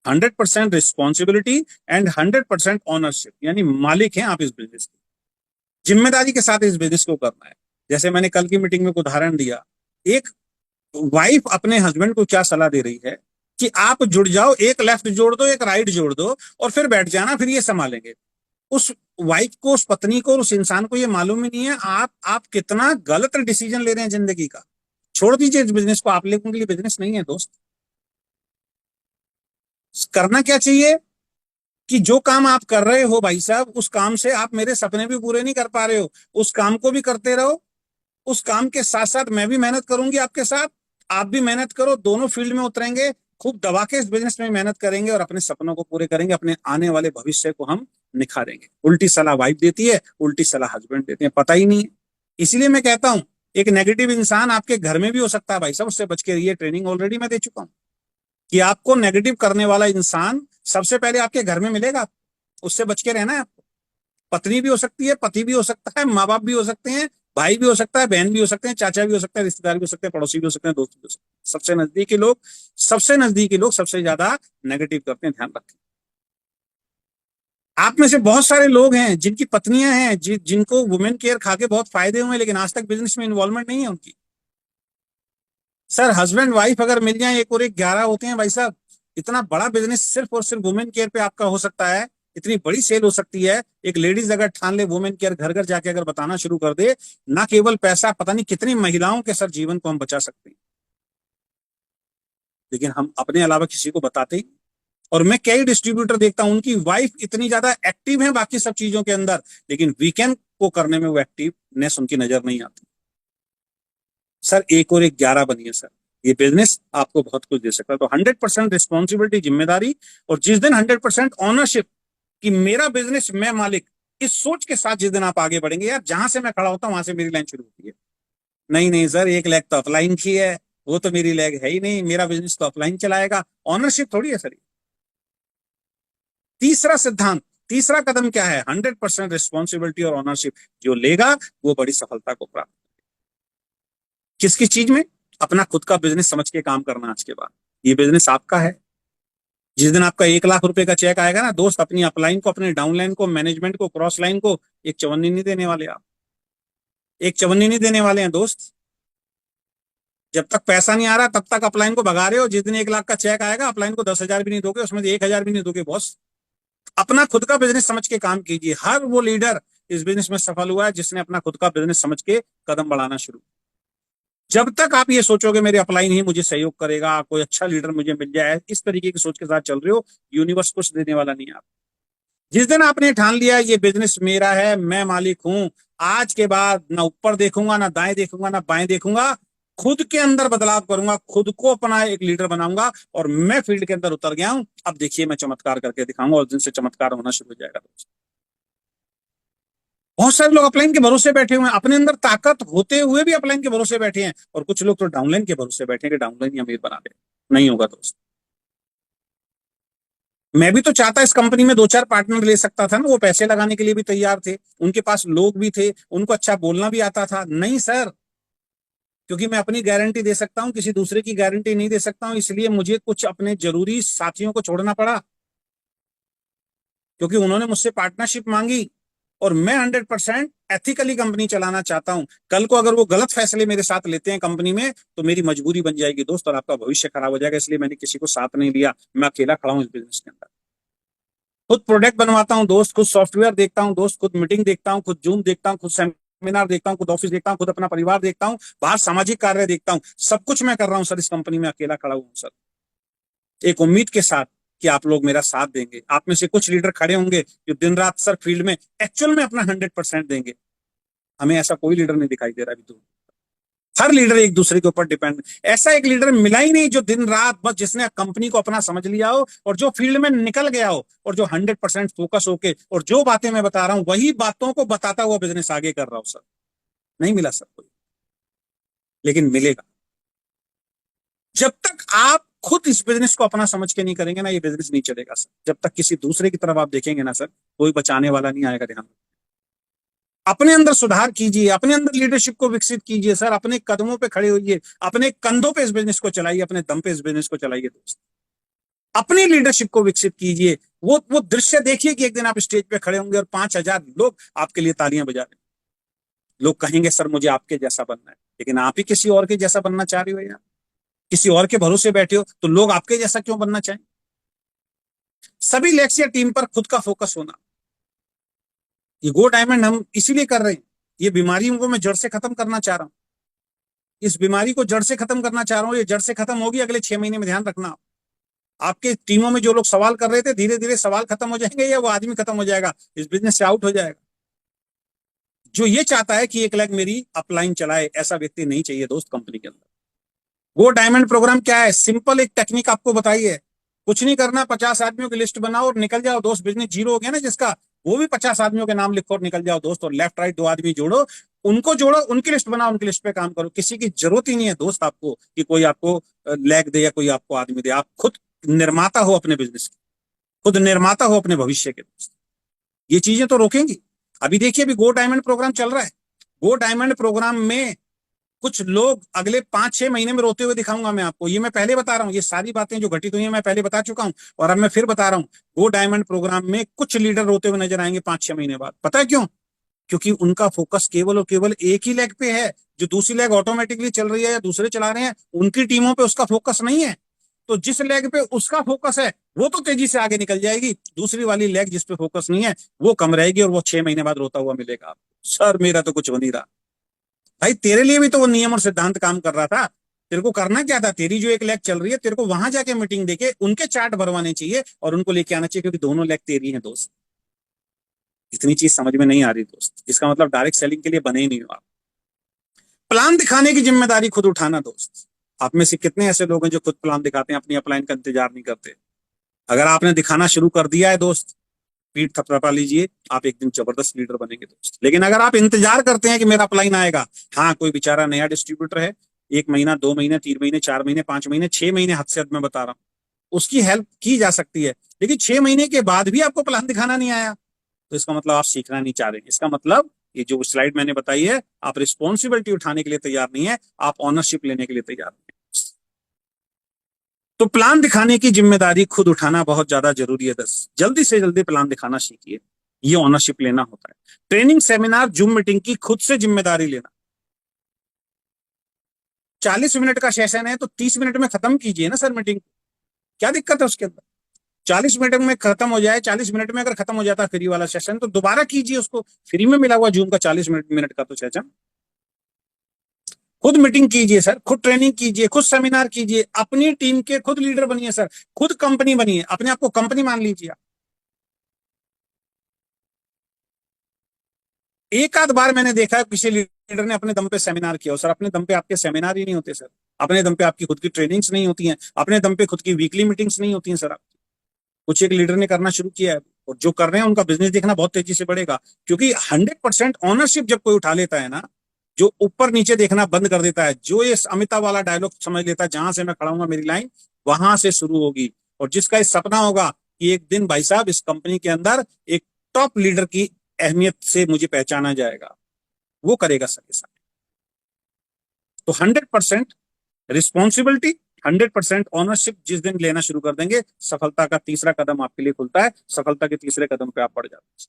100% responsibility and 100% ownership, यानी मालिक हैं आप इस बिजनेस के, जिम्मेदारी के साथ इस बिजनेस को करना है। जैसे मैंने कल की मीटिंग में एक उदाहरण दिया, एक वाइफ अपने हस्बैंड को क्या सलाह दे रही है कि आप जुड़ जाओ, एक लेफ्ट जोड़ दो एक राइट जोड़ दो और फिर बैठ जाना, फिर ये संभालेंगे। उस वाइफ को, उस पत्नी को, उस इंसान को ये मालूम ही नहीं है आप कितना गलत डिसीजन ले रहे हैं जिंदगी का। छोड़ दीजिए इस बिजनेस को, आप लोगों के लिए बिजनेस नहीं है दोस्त। करना क्या चाहिए कि जो काम आप कर रहे हो भाई साहब, उस काम से आप मेरे सपने भी पूरे नहीं कर पा रहे हो, उस काम को भी करते रहो। उस काम के साथ साथ मैं भी मेहनत करूंगी आपके साथ, आप भी मेहनत करो, दोनों फील्ड में उतरेंगे, खूब दबा के इस बिजनेस में मेहनत करेंगे और अपने सपनों को पूरे करेंगे, अपने आने वाले भविष्य को हम निखारेंगे। उल्टी सलाह वाइफ देती है, उल्टी सलाह हस्बैंड देते हैं, पता ही नहीं है। इसीलिए मैं कहता हूं, एक नेगेटिव इंसान आपके घर में भी हो सकता है भाई साहब, उससे बच के रहिए। ट्रेनिंग ऑलरेडी मैं दे चुका हूं कि आपको नेगेटिव करने वाला इंसान सबसे पहले आपके घर में मिलेगा, उससे बच के रहना है आपको। पत्नी भी हो सकती है, पति भी हो सकता है, माँ बाप भी हो सकते हैं, भाई भी हो सकता है, बहन भी हो सकते हैं, चाचा भी हो सकता है, रिश्तेदार भी हो सकते हैं, पड़ोसी भी हो सकते हैं, दोस्त भी हो सकते हैं। सबसे नजदीकी लोग सबसे ज्यादा नेगेटिव करते हैं, ध्यान रखें। आप में से बहुत सारे लोग हैं जिनकी पत्नियां हैं, जिनको वुमेन केयर खा के बहुत फायदे हुए, लेकिन आज तक बिजनेस में इन्वॉल्वमेंट नहीं है उनकी। सर हस्बैंड वाइफ अगर मिल जाए, एक और एक 11 होते हैं भाई साहब। इतना बड़ा बिजनेस सिर्फ और सिर्फ वुमेन केयर पे आपका हो सकता है, इतनी बड़ी सेल हो सकती है। एक लेडीज अगर ठान ले वुमेन केयर, घर घर जाके अगर बताना शुरू कर दे, ना केवल पैसा, पता नहीं कितनी महिलाओं के सर जीवन को हम बचा सकते हैं। लेकिन हम अपने अलावा किसी को बताते ही। और मैं कई डिस्ट्रीब्यूटर देखता हूं, उनकी वाइफ इतनी ज्यादा एक्टिव है बाकी सब चीजों के अंदर, लेकिन वीकेंड को करने में वो एक्टिवनेस उनकी नजर नहीं आती। सर एक और एक 11 बनिए सर, ये बिजनेस आपको बहुत कुछ दे सकता है। तो 100% रिस्पॉन्सिबिलिटी, जिम्मेदारी, और जिस दिन 100% ऑनरशिप कि मेरा बिजनेस, मैं मालिक, इस सोच के साथ जिस दिन आप आगे बढ़ेंगे, यार जहां से मैं खड़ा होता हूं वहां से मेरी लाइन शुरू होती है। नहीं नहीं सर, एक लेग तो अपलाइन की है, वो तो मेरी लेग है ही नहीं, मेरा बिजनेस तो अपलाइन चलाएगा, ऑनरशिप थोड़ी है सर। तीसरा सिद्धांत, तीसरा कदम क्या है? 100% रिस्पॉन्सिबिलिटी और ऑनरशिप। जो लेगा वो बड़ी सफलता को प्राप्त। किस किस चीज में? अपना खुद का बिजनेस समझ के काम करना। आज के बाद ये बिजनेस आपका है। जिस दिन आपका 1 लाख रुपए का चेक आएगा ना दोस्त, अपनी अपलाइन को, अपने डाउनलाइन को, मैनेजमेंट को, क्रॉस लाइन को एक चवन्नी नहीं देने वाले आप। एक चवन्नी नहीं देने वाले हैं दोस्त। जब तक पैसा नहीं आ रहा तब तक अपलाइन को भगा रहे हो। जिस दिन 1 लाख का चेक आएगा, अपलाइन को 10,000 भी नहीं दोगे, उसमें 1,000 भी नहीं दोगे बॉस। अपना खुद का बिजनेस समझ के काम कीजिए। हर वो लीडर इस बिजनेस में सफल हुआ है जिसने अपना खुद का बिजनेस समझ के कदम बढ़ाना शुरू। जब तक आप ये सोचोगे मेरे अपलाइन ही मुझे सहयोग करेगा, कोई अच्छा लीडर मुझे मिल जाए, इस तरीके की सोच के साथ चल रहे हो, यूनिवर्स कुछ देने वाला नहीं है आप। जिस दिन आपने ठान लिया ये बिजनेस मेरा है, मैं मालिक हूं, आज के बाद ना ऊपर देखूंगा, ना दाएं देखूंगा, ना बाएं देखूंगा, खुद के अंदर बदलाव करूंगा, खुद को अपना एक लीडर बनाऊंगा, और मैं फील्ड के अंदर उतर गया हूं, अब देखिए मैं चमत्कार करके दिखाऊंगा, और दिन से चमत्कार होना शुरू हो जाएगा दोस्तों। बहुत सारे लोग अपलाइन के भरोसे बैठे हुए हैं, अपने अंदर ताकत होते हुए भी अपलाइन के भरोसे बैठे हैं, और कुछ लोग तो डाउनलाइन के भरोसे बैठे हैं कि डाउनलाइन ही अमीर बना दे। नहीं होगा दोस्त। मैं भी तो चाहता इस कंपनी में 2-4 पार्टनर ले सकता था ना, वो पैसे लगाने के लिए भी तैयार थे, उनके पास लोग भी थे, उनको अच्छा बोलना भी आता था। नहीं सर, क्योंकि मैं अपनी गारंटी दे सकता हूं, किसी दूसरे की गारंटी नहीं दे सकता हूं, इसलिए मुझे कुछ अपने जरूरी साथियों को छोड़ना पड़ा, क्योंकि उन्होंने मुझसे पार्टनरशिप मांगी। और मैं 100% एथिकली कंपनी चलाना चाहता हूं। कल को अगर वो गलत फैसले मेरे साथ लेते हैं कंपनी में, तो मेरी मजबूरी बन जाएगी दोस्त, और आपका भविष्य खराब हो जाएगा। इसलिए मैंने किसी को साथ नहीं लिया, मैं अकेला खड़ा हूं इस बिजनेस के अंदर। खुद प्रोडक्ट बनवाता हूं दोस्त, खुद सॉफ्टवेयर देखता हूं दोस्त, खुद मीटिंग देखता हूं, खुद जूम देखता हूं, खुद सेमिनार देखता हूं, खुद ऑफिस देखता हूं, खुद अपना परिवार देखता हूं, बाहर सामाजिक कार्य देखता हूं, सब कुछ मैं कर रहा हूं सर। इस कंपनी में अकेला खड़ा हूं सर, एक उम्मीद के साथ कि आप लोग मेरा साथ देंगे। आप में से कुछ लीडर खड़े होंगे जो दिन रात सर फील्ड में एक्चुअल में अपना 100% देंगे। हमें ऐसा कोई लीडर नहीं दिखाई दे रहा अभी तो। हर लीडर एक दूसरे के ऊपर डिपेंड। ऐसा एक लीडर मिला ही नहीं जो दिन रात बस, जिसने कंपनी को अपना समझ लिया हो और जो फील्ड में निकल गया हो, और जो 100% फोकस होके, और जो बातें मैं बता रहा हूं वही बातों को बताता हुआ बिजनेस आगे कर रहा हूं सर। नहीं मिला सर कोई, लेकिन मिलेगा। जब तक आप खुद इस बिजनेस को अपना समझ के नहीं करेंगे ना, ये बिजनेस नहीं चलेगा सर। जब तक किसी दूसरे की तरफ आप देखेंगे ना सर, कोई बचाने वाला नहीं आएगा। ध्यान, अपने अंदर सुधार कीजिए, अपने अंदर लीडरशिप को विकसित कीजिए सर, अपने कदमों पे खड़े होइए, अपने कंधों पे इस बिजनेस को चलाइए, अपने दम पे इस बिजनेस को चलाइए दोस्त। अपनी लीडरशिप को विकसित कीजिए। वो दृश्य देखिए कि एक दिन आप स्टेज पे खड़े होंगे और 5,000 लोग आपके लिए तालियां बजा रहे हैं। लोग कहेंगे सर मुझे आपके जैसा बनना है, लेकिन आप ही किसी और के जैसा बनना चाह रहे हो यार, किसी और के भरोसे बैठे हो, तो लोग आपके जैसा क्यों बनना चाहें? सभी लेग्स या टीम पर खुद का फोकस होना। ये गो डायमंड हम इसीलिए कर रहे हैं, ये बीमारियों को मैं जड़ से खत्म करना चाह रहा हूं। इस बीमारी को जड़ से खत्म करना चाह रहा हूं। ये जड़ से खत्म होगी अगले 6 महीने में, ध्यान रखना। आपके टीमों में जो लोग सवाल कर रहे थे, धीरे धीरे सवाल खत्म हो जाएंगे या वो आदमी खत्म हो जाएगा, इस बिजनेस से आउट हो जाएगा। जो ये चाहता है कि एक लेग मेरी अपलाइन चलाए, ऐसा व्यक्ति नहीं चाहिए दोस्त कंपनी के अंदर। वो डायमंड प्रोग्राम क्या है? सिंपल एक टेक्निक आपको बताई है। कुछ नहीं करना, 50 आदमियों की लिस्ट बनाओ और निकल जाओ दोस्त। बिजनेस जीरो हो गया ना जिसका, वो भी 50 आदमियों के नाम लिखो और निकल जाओ दोस्त। और लेफ्ट राइट 2 आदमी जोड़ो, उनको जोड़ो, उनकी लिस्ट बनाओ, उनकी लिस्ट पे काम करो। किसी की जरूरत ही नहीं है दोस्त आपको कि कोई आपको लैग दे या कोई आपको आदमी दे। आप खुद निर्माता हो अपने बिजनेस के, खुद निर्माता हो अपने भविष्य के दोस्त। ये चीजें तो रोकेंगी। अभी देखिए, अभी गो डायमंड प्रोग्राम चल रहा है। गो डायमंड प्रोग्राम में कुछ लोग अगले 5-6 महीने में रोते हुए दिखाऊंगा मैं आपको। ये मैं पहले बता रहा हूँ, ये सारी बातें जो घटित हुई हैं मैं पहले बता चुका हूं और अब मैं फिर बता रहा हूँ। गो डायमंड प्रोग्राम में कुछ लीडर रोते हुए नजर आएंगे 5-6 महीने बाद। पता है क्यों? क्योंकि उनका फोकस केवल और केवल एक ही लेग पे है। जो दूसरी लेग ऑटोमेटिकली चल रही है या दूसरे चला रहे हैं, उनकी टीमों पे उसका फोकस नहीं है। तो जिस लेग पे उसका फोकस है वो तो तेजी से आगे निकल जाएगी। दूसरी वाली लेग जिस पे फोकस नहीं है वो कम रहेगी और वो 6 महीने बाद रोता हुआ मिलेगा आपको, सर मेरा तो कुछ हो नहीं रहा। भाई तेरे लिए भी तो वो नियम और सिद्धांत काम कर रहा था। तेरे को करना क्या था? तेरी जो एक लेग चल रही है, तेरे को वहां जाके मीटिंग देके उनके चार्ट भरवाने चाहिए और उनको लेके आना चाहिए, क्योंकि दोनों लेग तेरी हैं दोस्त। इतनी चीज समझ में नहीं आ रही दोस्त, इसका मतलब डायरेक्ट सेलिंग के लिए बने ही नहीं हो आप। प्लान दिखाने की जिम्मेदारी खुद उठाना दोस्त। आप में से कितने ऐसे लोग हैं जो खुद प्लान दिखाते हैं, अपनी अपलाइन का इंतजार नहीं करते? अगर आपने दिखाना शुरू कर दिया है दोस्त, पीठ थपथपा लीजिए, आप एक दिन जबरदस्त लीडर बनेंगे दोस्त। लेकिन अगर आप इंतजार करते हैं कि मेरा अपलाइन आएगा, हाँ कोई बेचारा नया डिस्ट्रीब्यूटर है, 1 महीना, 2 महीने, 3 महीने, 4 महीने, 5 महीने, 6 महीने हद से हद मैं बता रहा हूँ, उसकी हेल्प की जा सकती है। लेकिन 6 महीने के बाद भी आपको प्लान दिखाना नहीं आया, तो इसका मतलब आप सीखना नहीं चाह रहे। इसका मतलब ये जो स्लाइड मैंने बताई है, आप रिस्पॉन्सिबिलिटी उठाने के लिए तैयार नहीं है, आप ऑनरशिप लेने के लिए तैयार नहीं है। तो प्लान दिखाने की जिम्मेदारी खुद उठाना बहुत ज्यादा जरूरी है। जल्दी से जल्दी प्लान दिखाना सीखिए, ये ऑनरशिप लेना होता है। ट्रेनिंग, सेमिनार, जूम मीटिंग की खुद से जिम्मेदारी लेना। 40 मिनट का सेशन है तो 30 मिनट में खत्म कीजिए ना सर मीटिंग, क्या दिक्कत है उसके अंदर? 40 मिनट में खत्म हो जाए, 40 मिनट में अगर खत्म हो जाता फ्री वाला सेशन तो दोबारा कीजिए उसको। फ्री में मिला हुआ जूम का 40 मिनट का तो सेशन। खुद मीटिंग कीजिए सर, खुद ट्रेनिंग कीजिए, खुद सेमिनार कीजिए, अपनी टीम के खुद लीडर बनिए सर, खुद कंपनी बनिए, अपने आप को कंपनी मान लीजिए। एक आध बार मैंने देखा है किसी लीडर ने अपने दम पे सेमिनार किया हो। सर अपने दम पे आपके सेमिनार ही नहीं होते सर, अपने दम पे आपकी खुद की ट्रेनिंग्स नहीं होती हैं, अपने दम पे खुद की वीकली मीटिंग्स नहीं होती हैं सर। कुछ एक लीडर ने करना शुरू किया है और जो कर रहे हैं उनका बिजनेस देखना बहुत तेजी से बढ़ेगा। क्योंकि 100% ऑनरशिप जब कोई उठा लेता है ना, जो ऊपर नीचे देखना बंद कर देता है, जो ये अमिताभ वाला डायलॉग समझ लेता है, जहां से मैं खड़ा हूंगा मेरी लाइन वहां से शुरू होगी। और जिसका इस सपना होगा कि एक दिन भाई साहब इस कंपनी के अंदर एक टॉप लीडर की अहमियत से मुझे पहचाना जाएगा, वो करेगा सर के साथ। तो 100% रिस्पॉन्सिबिलिटी, 100% ऑनरशिप जिस दिन लेना शुरू कर देंगे, सफलता का तीसरा कदम आपके लिए खुलता है। सफलता के तीसरे कदम पे आप बढ़ जाते हैं।